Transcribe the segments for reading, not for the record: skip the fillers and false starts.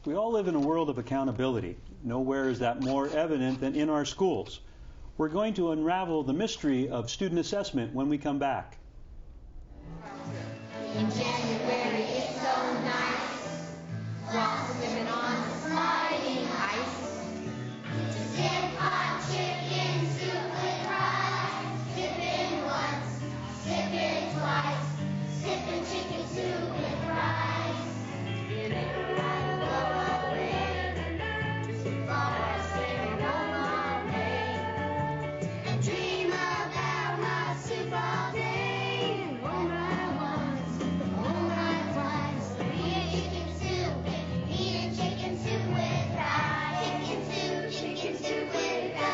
We all live in a world of accountability. Nowhere is that more evident than in our schools. We're going to unravel the mystery of student assessment when we come back. In January, it's so nice. While swimming on sliding ice. To sip hot chicken soup with rice. Sipping once, sipping twice. Sipping chicken soup with rice. It ain't right to go away. Too far, stay home all day. And dream about hot soup all day. Home right once, home right twice. Eat chicken soup with rice. Chicken soup with rice.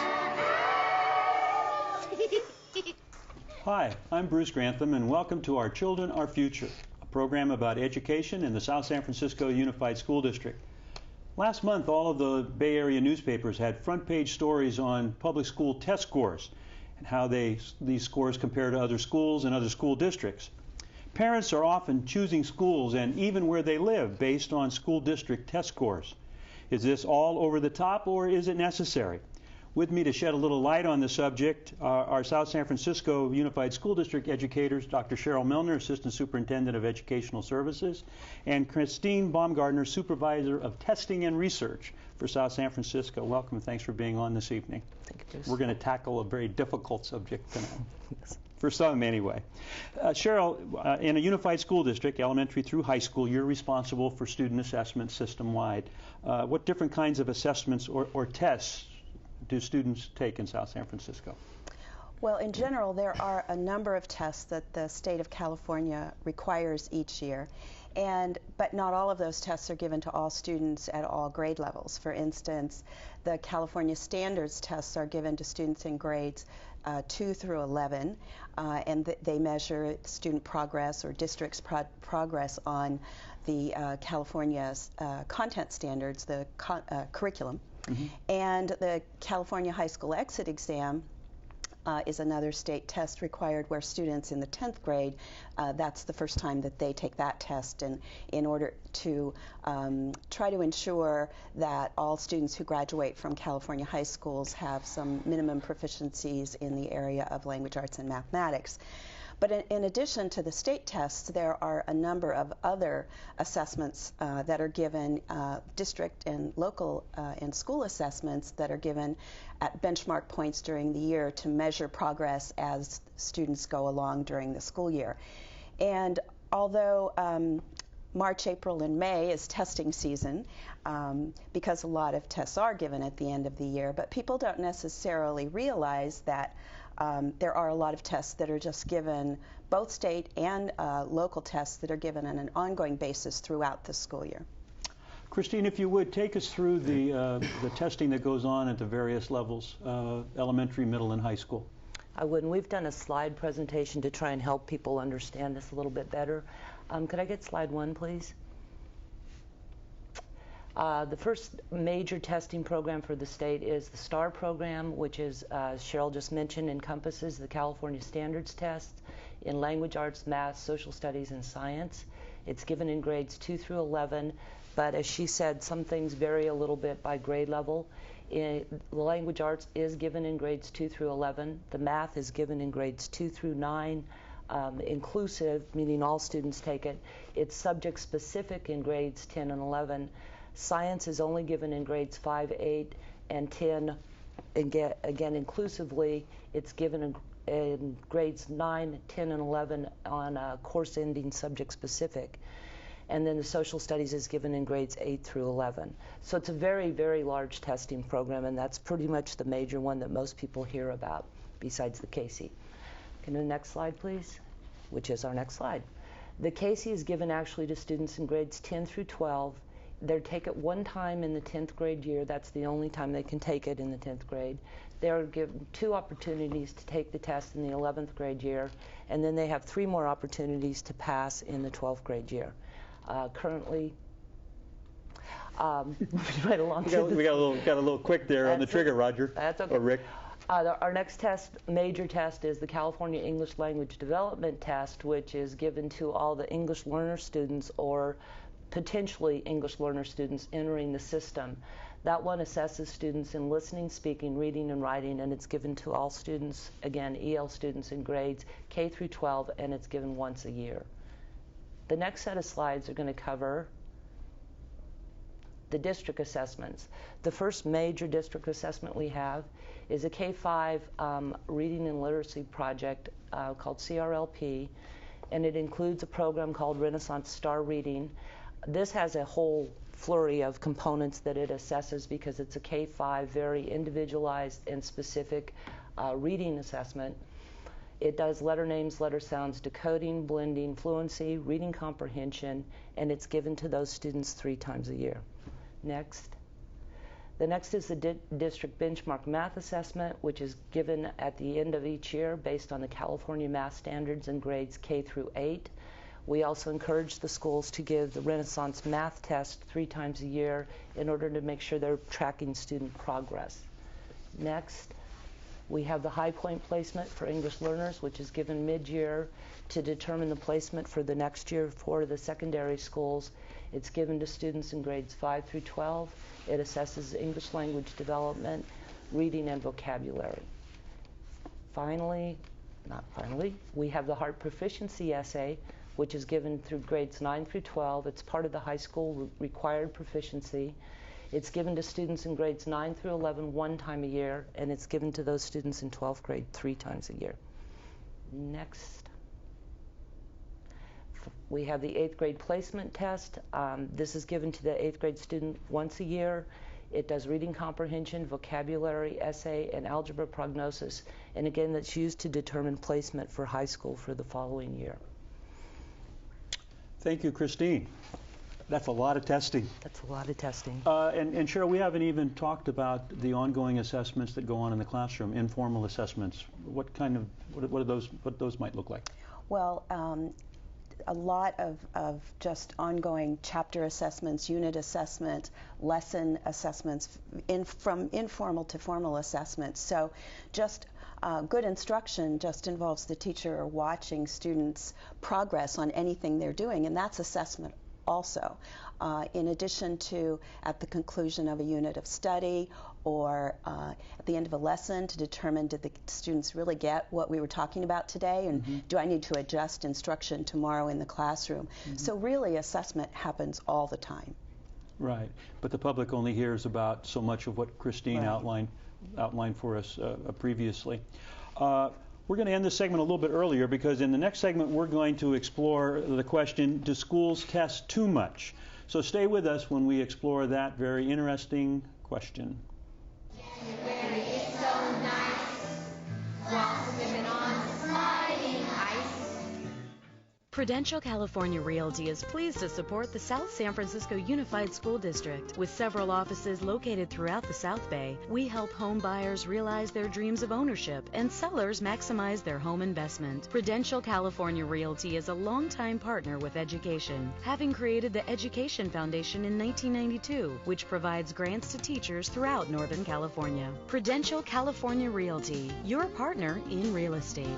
Hi, I'm Bruce Grantham, and welcome to Our Children, Our Future, a program about education in the South San Francisco Unified School District. Last month, all of the Bay Area newspapers had front-page stories on public school test scores and how these scores compare to other schools and other school districts. Parents are often choosing schools and even where they live based on school district test scores. Is this all over the top, or is it necessary? With me to shed a little light on the subject are our South San Francisco Unified School District educators, Dr. Cheryl Milner, Assistant Superintendent of Educational Services, and Christine Baumgartner, Supervisor of Testing and Research for South San Francisco. Welcome, and thanks for being on this evening. Thank you, Bruce. We're going to tackle a very difficult subject tonight. For some, anyway. Cheryl, in a unified school district, elementary through high school, you're responsible for student assessment system-wide. What different kinds of assessments or tests do students take in South San Francisco? Well, in general, there are a number of tests that the state of California requires each year, but not all of those tests are given to all students at all grade levels. For instance, the California Standards tests are given to students in grades 2 through 11, and they measure student progress or district's progress on the California's content standards, the curriculum. Mm-hmm. And the California High School Exit Exam is another state test required where students in the 10th grade, that's the first time that they take that test, and in order to try to ensure that all students who graduate from California high schools have some minimum proficiencies in the area of language arts and mathematics. But in addition to the state tests, there are a number of other assessments that are given, district and local and school assessments that are given at benchmark points during the year to measure progress as students go along during the school year. And although March, April, and May is testing season, because a lot of tests are given at the end of the year, but people don't necessarily realize that there are a lot of tests that are just given, both state and local tests that are given on an ongoing basis throughout the school year. Christine, if you would, take us through the testing that goes on at the various levels, elementary, middle, and high school. I would, and we've done a slide presentation to try and help people understand this a little bit better. Could I get slide 1, please? The first major testing program for the state is the STAR program, which is, as Cheryl just mentioned, encompasses the California Standards tests in language arts, math, social studies, and science. It's given in grades 2 through 11, but as she said, some things vary a little bit by grade level. The language arts is given in grades 2 through 11. The math is given in grades 2 through 9. Inclusive, meaning all students take it. It's subject specific in grades 10 and 11. Science is only given in grades 5, 8, and 10. Again, inclusively, it's given in grades 9, 10, and 11 on course ending subject specific. And then the social studies is given in grades 8 through 11. So it's a very, very large testing program, and that's pretty much the major one that most people hear about, besides the Casey. Can the next slide, please? Which is our next slide. The Casey is given actually to students in grades 10 through 12. They take it one time in the 10th grade year. That's the only time they can take it in the 10th grade. They're given 2 opportunities to take the test in the 11th grade year, and then they have 3 more opportunities to pass in the 12th grade year. Currently, right along. We got a little quick there on the trigger, Roger. That's okay. Or Rick. Our next test, major test, is the California English Language Development Test, which is given to all the English learner students or potentially English learner students entering the system. That one assesses students in listening, speaking, reading, and writing, and it's given to all students, again, EL students in grades K through 12, and it's given once a year. The next set of slides are going to cover the district assessments. The first major district assessment we have is a K-5 reading and literacy project called CRLP, and it includes a program called Renaissance Star Reading. This has a whole flurry of components that it assesses because it's a K-5, very individualized and specific reading assessment. It does letter names, letter sounds, decoding, blending, fluency, reading comprehension, and it's given to those students 3 times a year. Next. The next is the district benchmark math assessment, which is given at the end of each year based on the California math standards in grades K through 8. We also encourage the schools to give the Renaissance math test 3 times a year in order to make sure they're tracking student progress. Next, we have the high point placement for English learners, which is given mid-year to determine the placement for the next year for the secondary schools. It's given to students in grades 5 through 12. It assesses English language development, reading, and vocabulary. We have the Heart Proficiency Essay, which is given through grades 9 through 12. It's part of the high school required proficiency. It's given to students in grades 9 through 11 1 time a year, and it's given to those students in 12th grade 3 times a year. Next. We have the 8th grade placement test. This is given to the 8th grade student once a year. It does reading comprehension, vocabulary, essay, and algebra prognosis. And again, that's used to determine placement for high school for the following year. Thank you, Christine. That's a lot of testing. That's a lot of testing. And Cheryl, we haven't even talked about the ongoing assessments that go on in the classroom, informal assessments. What those might look like? Well, a lot of just ongoing chapter assessments, unit assessment, lesson assessments, from informal to formal assessments. So just good instruction just involves the teacher watching students' progress on anything they're doing, and that's assessment also. In addition to at the conclusion of a unit of study or at the end of a lesson to determine did the students really get what we were talking about today, and do I need to adjust instruction tomorrow in the classroom. So really assessment happens all the time. Right, but the public only hears about so much of what Christine outlined for us previously. We're going to end this segment a little bit earlier because in the next segment we're going to explore the question, do schools test too much? So stay with us when we explore that very interesting question. January is so nice, while swimming on the sliding ice. Prudential California Realty is pleased to support the South San Francisco Unified School District. With several offices located throughout the South Bay, we help home buyers realize their dreams of ownership and sellers maximize their home investment. Prudential California Realty is a longtime partner with education, having created the Education Foundation in 1992, which provides grants to teachers throughout Northern California. Prudential California Realty, your partner in real estate.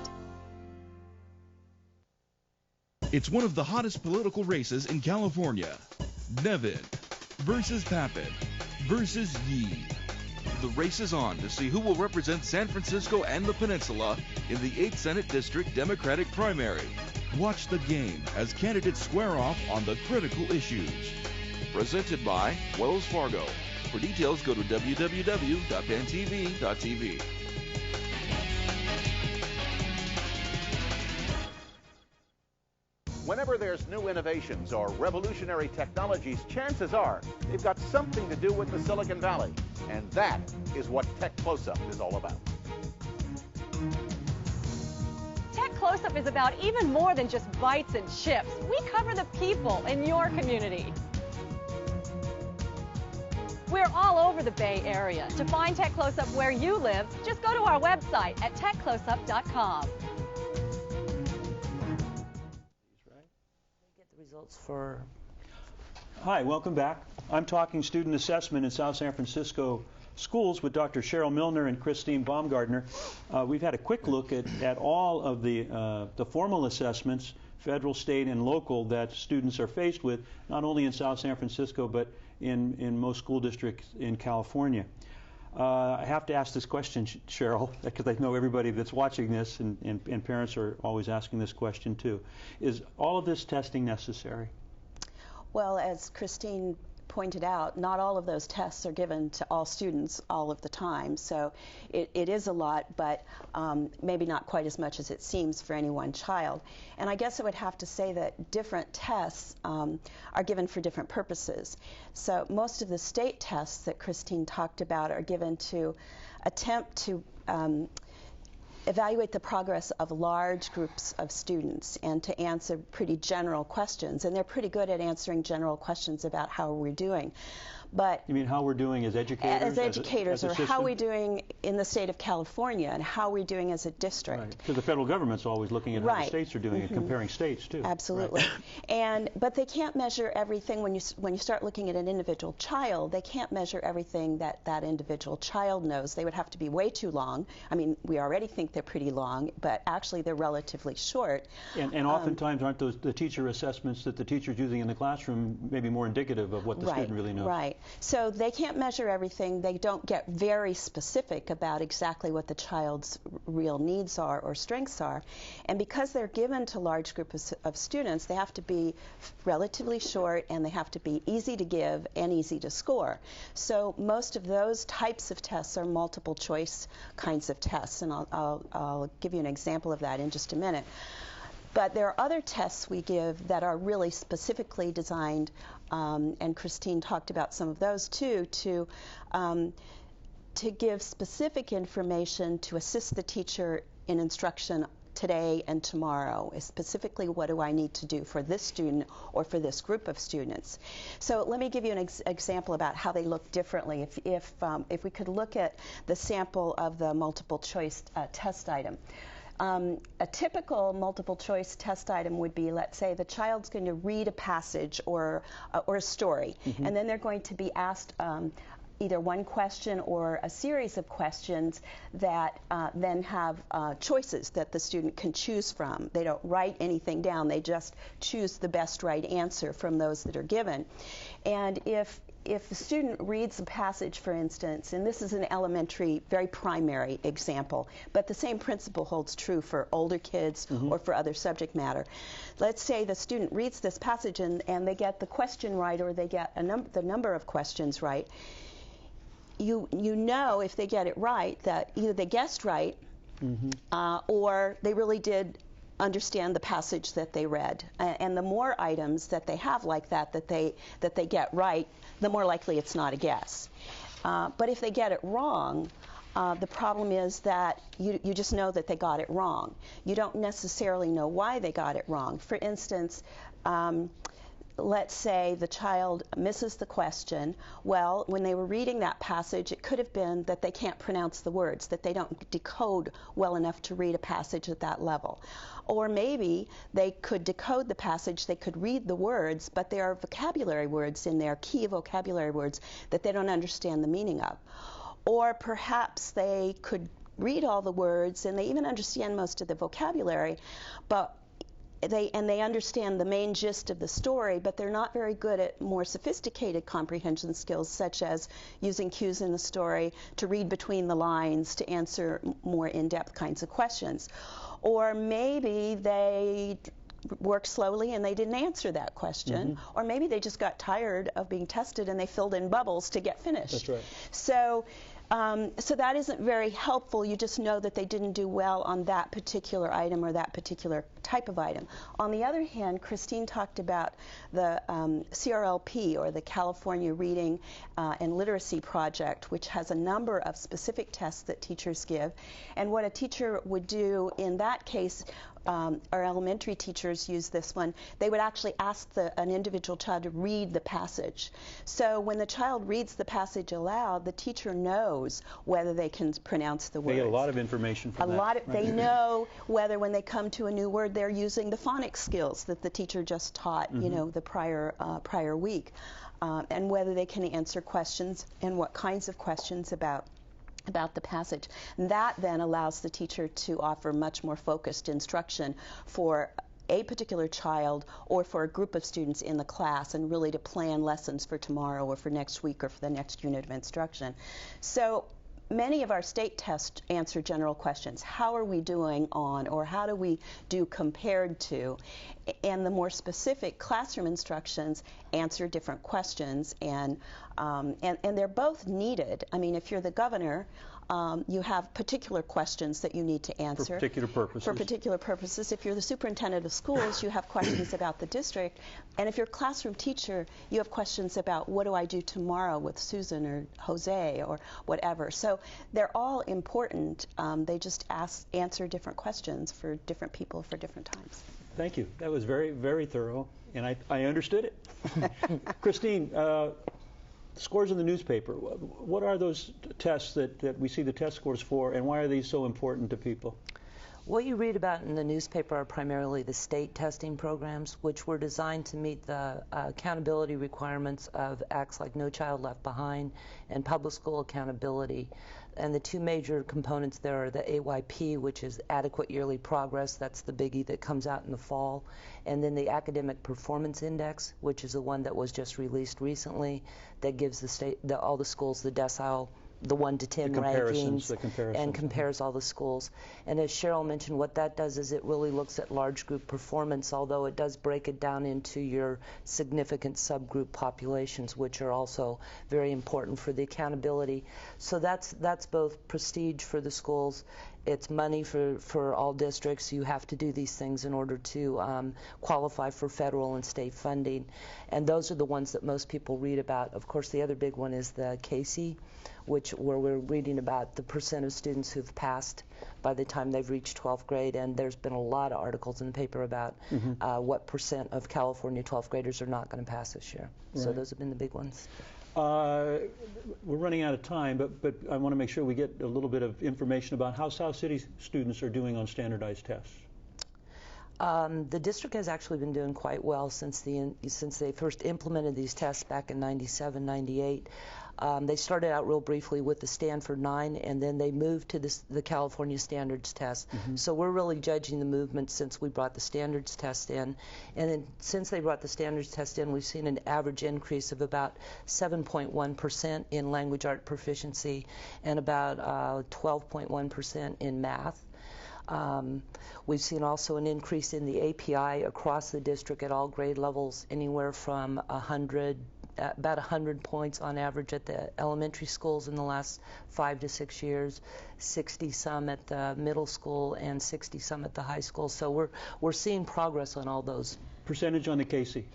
It's one of the hottest political races in California. Nevin versus Papin versus Yee. The race is on to see who will represent San Francisco and the Peninsula in the 8th Senate District Democratic primary. Watch the game as candidates square off on the critical issues. Presented by Wells Fargo. For details, go to www.pentv.tv. Whenever there's new innovations or revolutionary technologies, chances are they've got something to do with the Silicon Valley. And that is what Tech Close-Up is all about. Tech Close-Up is about even more than just bites and chips. We cover the people in your community. We're all over the Bay Area. To find Tech Close-Up where you live, just go to our website at techcloseup.com. Hi, welcome back. I'm talking student assessment in South San Francisco schools with Dr. Cheryl Milner and Christine Baumgartner. We've had a quick look at all of the formal assessments federal, state, and local that students are faced with, not only in South San Francisco, but in most school districts in California. I have to ask this question, Cheryl, because I know everybody that's watching this and parents are always asking this question too. Is all of this testing necessary? Well, as Christine pointed out, not all of those tests are given to all students all of the time, so it is a lot, but maybe not quite as much as it seems for any one child. And I guess I would have to say that different tests are given for different purposes. So most of the state tests that Christine talked about are given to attempt to evaluate the progress of large groups of students and to answer pretty general questions. And they're pretty good at answering general questions about how we're doing. But you mean how we're doing as educators? As educators, as a or how we're doing in the state of California and how we're doing as a district. Right. Because the federal government's always looking at how the states are doing and comparing states too. Absolutely. Right. But they can't measure everything when you start looking at an individual child. They can't measure everything that individual child knows. They would have to be way too long. I mean, we already think they're pretty long, but actually they're relatively short. And oftentimes aren't those the teacher assessments that the teacher's using in the classroom maybe more indicative of what the student really knows? Right. So they can't measure everything. They don't get very specific about exactly what the child's real needs are or strengths are. And because they're given to large groups of students, they have to be relatively short and they have to be easy to give and easy to score. So most of those types of tests are multiple choice kinds of tests, and I'll give you an example of that in just a minute. But there are other tests we give that are really specifically designed, and Christine talked about some of those too, to give specific information to assist the teacher in instruction today and tomorrow. Specifically, what do I need to do for this student or for this group of students? So let me give you an example about how they look differently. If we could look at the sample of the multiple choice test item. A typical multiple choice test item would be, let's say the child's going to read a passage or a story, and then they're going to be asked either one question or a series of questions that then have choices that the student can choose from. They don't write anything down, they just choose the best right answer from those that are given. And if the student reads a passage, for instance, and this is an elementary, very primary example, but the same principle holds true for older kids or for other subject matter. Let's say the student reads this passage and they get the question right, or they get the number of questions right. You know, if they get it right, that either they guessed right or they really did understand the passage that they read. And the more items that they have like that they get right, the more likely it's not a guess. But if they get it wrong, the problem is that you just know that they got it wrong. You don't necessarily know why they got it wrong. For instance, let's say the child misses the question. Well, when they were reading that passage, it could have been that they can't pronounce the words, that they don't decode well enough to read a passage at that level. Or maybe they could decode the passage, they could read the words, but there are vocabulary words in there, key vocabulary words, that they don't understand the meaning of. Or perhaps they could read all the words and they even understand most of the vocabulary, but they understand the main gist of the story, but they're not very good at more sophisticated comprehension skills, such as using cues in the story to read between the lines to answer more in-depth kinds of questions. Or maybe they worked slowly and they didn't answer that question. Or maybe they just got tired of being tested and they filled in bubbles to get finished. That's right. So that isn't very helpful. You just know that they didn't do well on that particular item or that particular type of item. On the other hand, Christine talked about the CRLP, or the California Reading and Literacy Project, which has a number of specific tests that teachers give. And what a teacher would do in that case, our elementary teachers use this one, they would actually ask an individual child to read the passage. So when the child reads the passage aloud, the teacher knows whether they can pronounce the words. They get a lot of information from that. They know whether when they come to a new word they're using the phonics skills that the teacher just taught, you know, the prior week, and whether they can answer questions and what kinds of questions about the passage. And that then allows the teacher to offer much more focused instruction for a particular child or for a group of students in the class, and really to plan lessons for tomorrow or for next week or for the next unit of instruction. So many of our state tests answer general questions. How are we doing on, or how do we do compared to? And the more specific classroom instructions answer different questions, and they're both needed. I mean, if you're the governor, you have particular questions that you need to answer. For particular purposes. For particular purposes. If you're the superintendent of schools, you have questions about the district. And if you're a classroom teacher, you have questions about what do I do tomorrow with Susan or Jose or whatever. So they're all important. They just answer different questions for different people for different times. Thank you. That was very, very thorough, and I understood it. Christine, scores in the newspaper. What are those tests that we see the test scores for, and why are these so important to people? What you read about in the newspaper are primarily the state testing programs, which were designed to meet the accountability requirements of acts like No Child Left Behind and public school accountability. And the two major components there are the AYP, which is Adequate Yearly Progress. That's the biggie that comes out in the fall. And then the Academic Performance Index, which is the one that was just released recently, that gives all the schools the decile, the 1 to 10 rankings, and compares all the schools. And as Cheryl mentioned, what that does is it really looks at large group performance, although it does break it down into your significant subgroup populations, which are also very important for the accountability. So that's both prestige for the schools. It's money for all districts. You have to do these things in order to qualify for federal and state funding. And those are the ones that most people read about. Of course, the other big one is the CASE, where we're reading about the percent of students who've passed by the time they've reached 12th grade. And there's been a lot of articles in the paper about what percent of California 12th graders are not going to pass this year. Right. So those have been the big ones. We're running out of time, but I want to make sure we get a little bit of information about how South City students are doing on standardized tests. The district has actually been doing quite well since they first implemented these tests back in '97, '98. They started out real briefly with the Stanford 9, and then they moved to the California Standards Test. So we're really judging the movement since we brought the Standards Test in. And then since they brought the Standards Test in, we've seen an average increase of about 7.1% in language art proficiency and about 12.1% in math. We've seen also an increase in the API across the district at all grade levels, anywhere from about 100 points on average at the elementary schools in the last 5 to 6 years, 60 some at the middle school, and 60 some at the high school. So we're seeing progress on all those. Percentage on the Casey?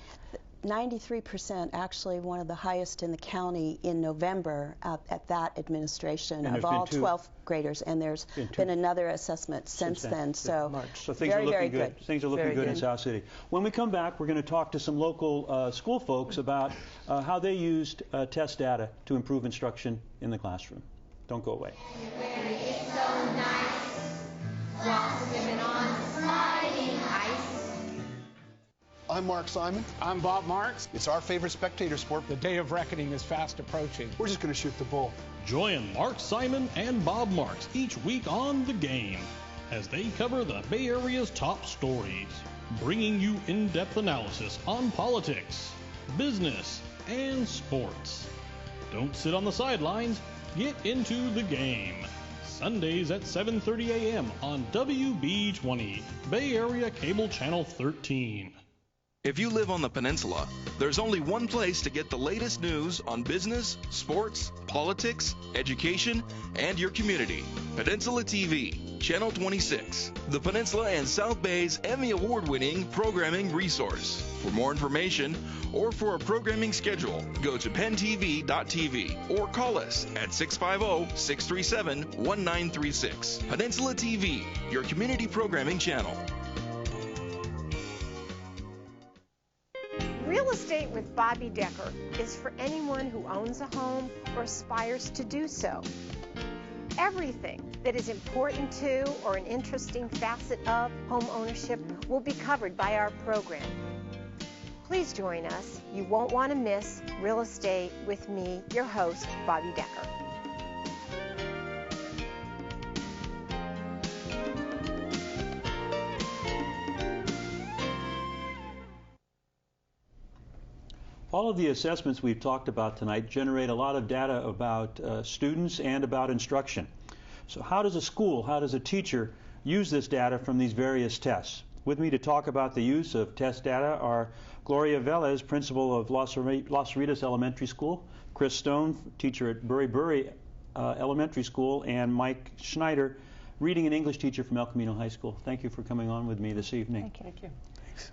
93%, actually one of the highest in the county in November at that administration of all 12th graders, and there's been another assessment since then. So things are looking good. Things are looking good in South City. When we come back, we're going to talk to some local school folks about how they used test data to improve instruction in the classroom. Don't go away. It's so nice. Walk women on sliding ice. I'm Mark Simon. I'm Bob Marks. It's our favorite spectator sport. The day of reckoning is fast approaching. We're just going to shoot the bull. Join Mark Simon and Bob Marks each week on The Game as they cover the Bay Area's top stories, bringing you in-depth analysis on politics, business, and sports. Don't sit on the sidelines. Get into the game. Sundays at 7:30 a.m. on WB20, Bay Area Cable Channel 13. If you live on the peninsula, there's only one place to get the latest news on business, sports, politics, education, and your community. Peninsula TV, Channel 26, the Peninsula and South Bay's Emmy Award-winning programming resource. For more information or for a programming schedule, go to pentv.tv or call us at 650-637-1936. Peninsula TV, your community programming channel. Real Estate with Bobby Decker is for anyone who owns a home or aspires to do so. Everything that is important to or an interesting facet of home ownership will be covered by our program. Please join us. You won't want to miss Real Estate with me, your host, Bobby Decker. All of the assessments we've talked about tonight generate a lot of data about students and about instruction. So how does a school, how does a teacher use this data from these various tests? With me to talk about the use of test data are Gloria Velez, principal of Los Cerritos Elementary School, Chris Stone, teacher at Bury Elementary School, and Mike Schneider, reading and English teacher from El Camino High School. Thank you for coming on with me this evening. Thank you. Thank you.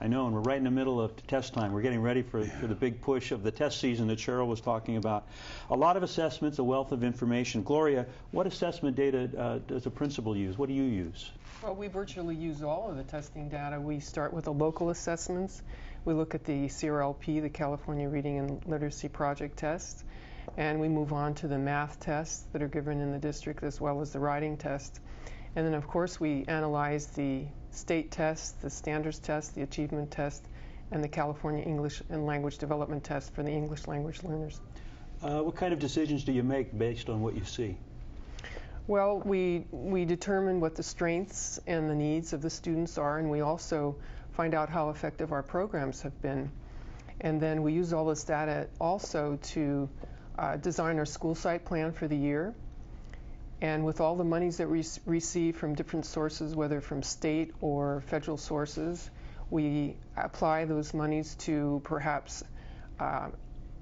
I know, and we're right in the middle of test time. We're getting ready for the big push of the test season that Cheryl was talking about. A lot of assessments, a wealth of information. Gloria, what assessment data does a principal use? What do you use? Well, we virtually use all of the testing data. We start with the local assessments. We look at the CRLP, the California Reading and Literacy Project test, and we move on to the math tests that are given in the district as well as the writing test. And then, of course, we analyze the state tests, the standards test, the achievement test, and the California English and Language Development test for the English language learners. What kind of decisions do you make based on what you see? Well, we determine what the strengths and the needs of the students are, and we also find out how effective our programs have been. And then we use all this data also to design our school site plan for the year. And with all the monies that we receive from different sources, whether from state or federal sources, we apply those monies to perhaps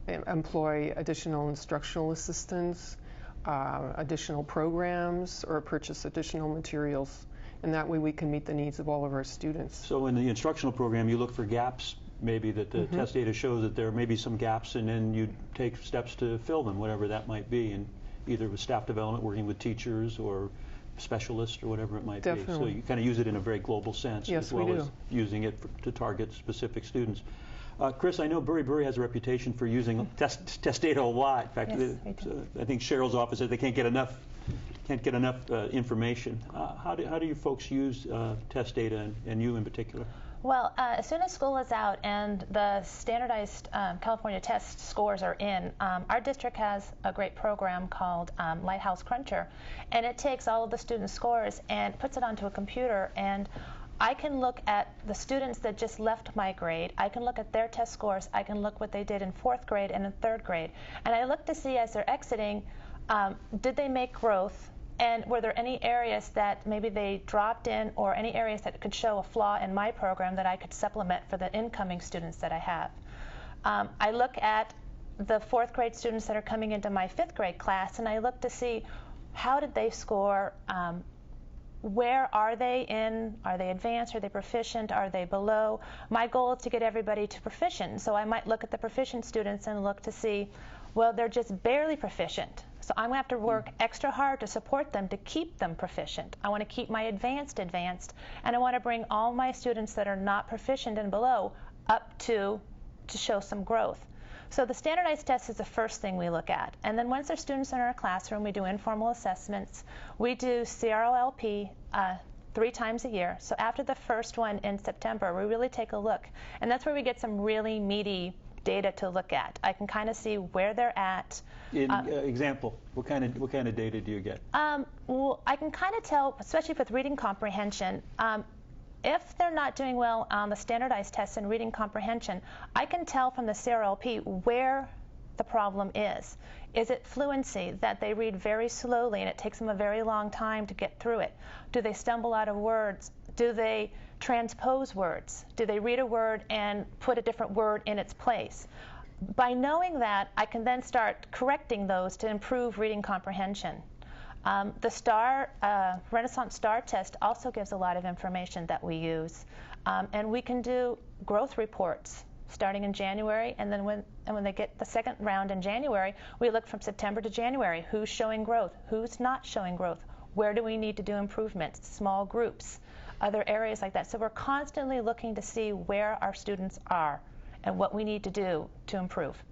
employ additional instructional assistants, additional programs, or purchase additional materials. And that way we can meet the needs of all of our students. So in the instructional program, you look for gaps, maybe that the test data shows that there may be some gaps, and then you take steps to fill them, whatever that might be, and either with staff development, working with teachers or specialists or whatever it might be. So you kind of use it in a very global sense, yes, as well as using it to target specific students. Chris, I know Bury has a reputation for using test data a lot. In fact, yes, I think Cheryl's office said they can't get enough information. How do you folks use test data, and you in particular? Well, as soon as school is out and the standardized California test scores are in, our district has a great program called Lighthouse Cruncher, and it takes all of the students' scores and puts it onto a computer, and I can look at the students that just left my grade. I can look at their test scores. I can look what they did in 4th grade and in 3rd grade, and I look to see as they're exiting, did they make growth? And were there any areas that maybe they dropped in, or any areas that could show a flaw in my program that I could supplement for the incoming students that I have? I look at the 4th grade students that are coming into my 5th grade class, and I look to see how did they score, where are they in, are they advanced, are they proficient, are they below? My goal is to get everybody to proficient, so I might look at the proficient students and look to see, well, they're just barely proficient. So I'm going to have to work extra hard to support them to keep them proficient. I want to keep my advanced, and I want to bring all my students that are not proficient and below up to show some growth. So the standardized test is the first thing we look at. And then once our students are in our classroom, we do informal assessments. We do CRLP 3 times a year. So after the first one in September, we really take a look. And that's where we get some really meaty data to look at. I can kind of see where they're at. Example, what kind of data do you get? Well, I can kind of tell, especially with reading comprehension, if they're not doing well on the standardized tests in reading comprehension, I can tell from the CRLP where the problem is. Is it fluency, that they read very slowly and it takes them a very long time to get through it? Do they stumble out of words? Do they transpose words? Do they read a word and put a different word in its place? By knowing that, I can then start correcting those to improve reading comprehension. The Renaissance STAR test also gives a lot of information that we use. And we can do growth reports starting in January, and then when they get the second round in January, we look from September to January. Who's showing growth? Who's not showing growth? Where do we need to do improvements? Small groups, other areas like that. So we're constantly looking to see where our students are and what we need to do to improve.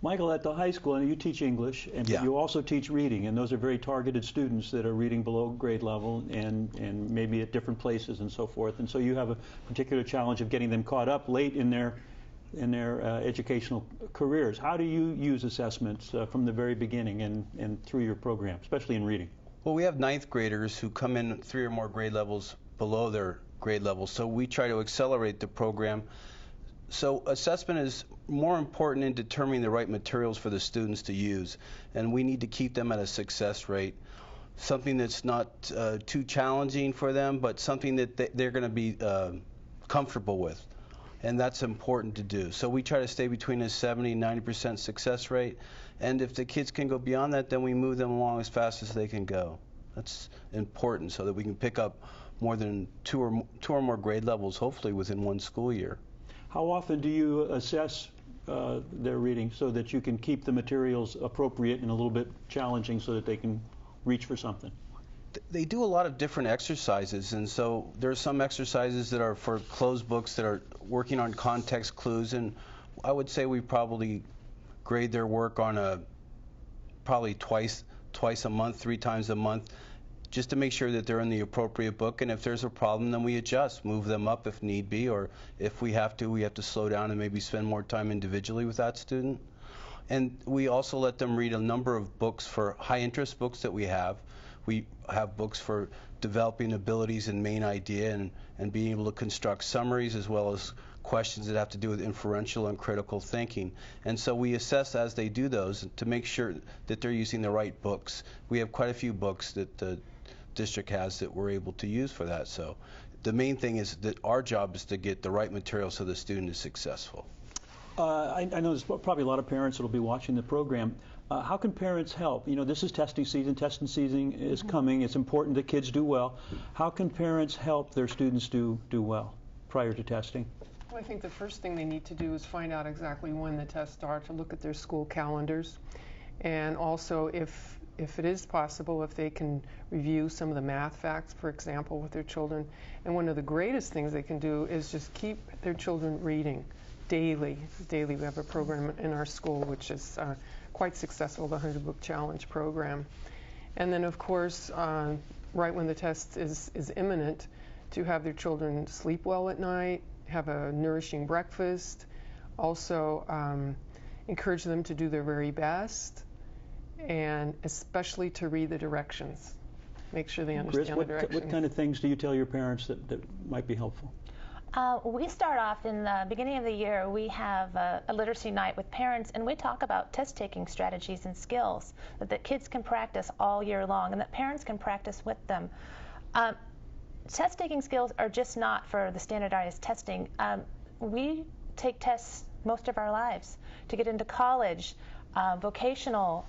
Michael, at the high school, and you teach English, and you also teach reading, and those are very targeted students that are reading below grade level and maybe at different places and so forth. And so you have a particular challenge of getting them caught up late in their educational careers. How do you use assessments from the very beginning and through your program, especially in reading? Well, we have 9th graders who come in 3 or more grade levels below their grade level, so we try to accelerate the program So assessment is more important in determining the right materials for the students to use, and we need to keep them at a success rate, something that's not too challenging for them, but something that they're going to be comfortable with, and that's important to do. So we try to stay between a 70 and 90% success rate, and if the kids can go beyond that, then we move them along as fast as they can go. That's important so that we can pick up more than two or more grade levels, hopefully within one school year. How often do you assess their reading so that you can keep the materials appropriate and a little bit challenging so that they can reach for something? They do a lot of different exercises, and so there are some exercises that are for closed books that are working on context clues, and I would say we probably grade their work on probably twice a month, 3 times a month, just to make sure that they're in the appropriate book, and if there's a problem, then we adjust, move them up if need be, or if we have to slow down and maybe spend more time individually with that student. And we also let them read a number of books for high interest books that we have. We have books for developing abilities and main idea and being able to construct summaries as well as questions that have to do with inferential and critical thinking. And so we assess as they do those to make sure that they're using the right books. We have quite a few books that the district has that we're able to use for that. So the main thing is that our job is to get the right material so the student is successful. I know there's probably a lot of parents that will be watching the program. How can parents help? You know, this is testing season. Testing season is coming. It's important that kids do well. How can parents help their students do well prior to testing? Well, I think the first thing they need to do is find out exactly when the tests are, to look at their school calendars, and also if it is possible, if they can review some of the math facts, for example, with their children. And one of the greatest things they can do is just keep their children reading daily. Daily, we have a program in our school which is quite successful, the 100-Book Challenge program. And then, of course, right when the test is imminent, to have their children sleep well at night, have a nourishing breakfast, also encourage them to do their very best, and especially to read the directions. Make sure they understand the directions. What kind of things do you tell your parents that might be helpful? We start off in the beginning of the year. We have a literacy night with parents, and we talk about test-taking strategies and skills that the kids can practice all year long and that parents can practice with them. Test-taking skills are just not for the standardized testing. We take tests most of our lives to get into college, vocational,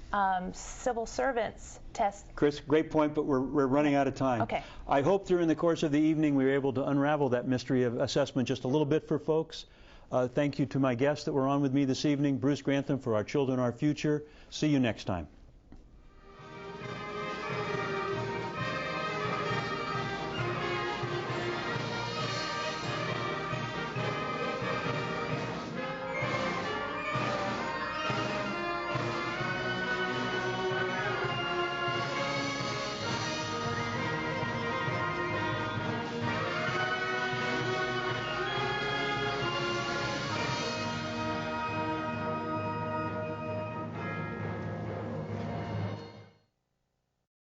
civil servants tests. Chris, great point, but we're running out of time. Okay. I hope during the course of the evening we were able to unravel that mystery of assessment just a little bit for folks. Thank you to my guests that were on with me this evening, Bruce Grantham for Our Children, Our Future. See you next time.